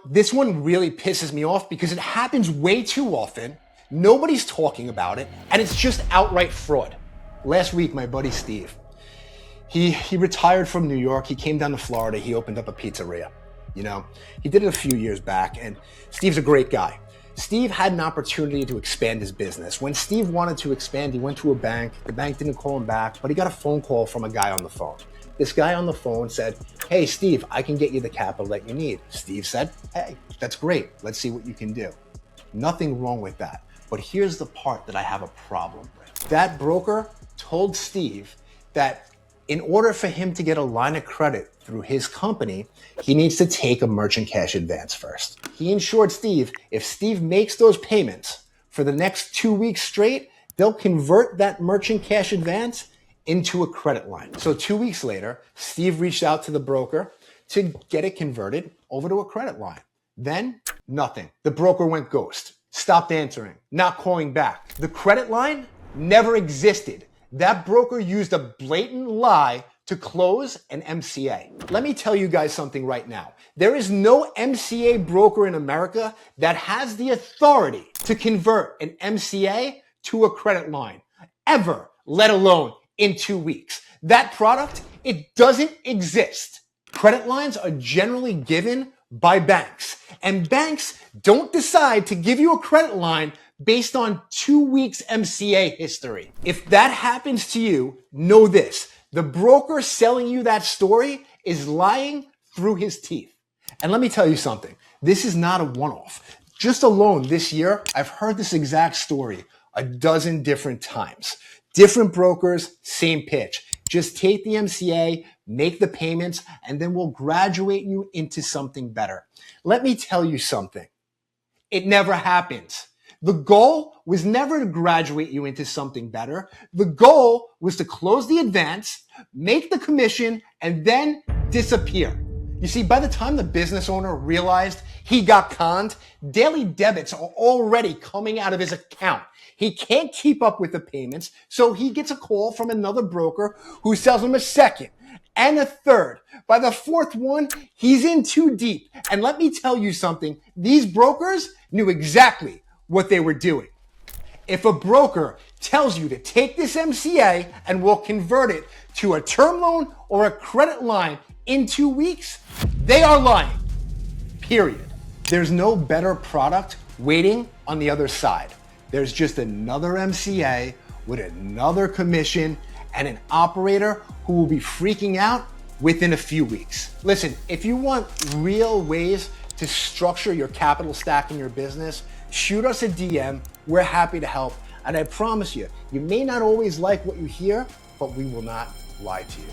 This one really pisses me off because it happens way too often. Nobody's talking about it, and it's just outright fraud. Last week, my buddy Steve, he retired from New York. He came down to Florida. He opened up a pizzeria. He did it a few years back, and Steve's a great guy. Steve had an opportunity to expand his business. When Steve wanted to expand, he went to a bank. The bank didn't call him back, but he got a phone call from a guy on the phone. This guy on the phone said, "Hey, Steve, I can get you the capital that you need." Steve said, "Hey, that's great. Let's see what you can do." Nothing wrong with that. But here's the part that I have a problem with. That broker told Steve that in order for him to get a line of credit through his company, he needs to take a merchant cash advance first. He insured Steve, if Steve makes those payments for the next 2 weeks straight, they'll convert that merchant cash advance into a credit line. So 2 weeks later, Steve reached out to the broker to get it converted over to a credit line. Then, nothing. The broker went ghost, stopped answering, not calling back. The credit line never existed. That broker used a blatant lie to close an MCA. Let me tell you guys something right now. There is no MCA broker in America that has the authority to convert an MCA to a credit line, ever, let alone in 2 weeks. That product, it doesn't exist. Credit lines are generally given by banks, and banks don't decide to give you a credit line based on 2 weeks MCA history. If that happens to you, know this: the broker selling you that story is lying through his teeth. And let me tell you something, this is not a one-off. Just alone this year, I've heard this exact story a dozen different times. Different brokers, same pitch. Just take the MCA, make the payments, and then we'll graduate you into something better. Let me tell you something. It never happens. The goal was never to graduate you into something better. The goal was to close the advance, make the commission, and then disappear. You see, by the time the business owner realized he got conned, daily debits are already coming out of his account. He can't keep up with the payments, so he gets a call from another broker who sells him a second and a third. By the fourth one, he's in too deep. And let me tell you something, these brokers knew exactly what they were doing. If a broker tells you to take this MCA and we'll convert it to a term loan or a credit line in 2 weeks, they are lying, period. There's no better product waiting on the other side. There's just another MCA with another commission and an operator who will be freaking out within a few weeks. Listen, if you want real ways to structure your capital stack in your business, shoot us a DM. We're happy to help. And I promise you, you may not always like what you hear, but we will not lie to you.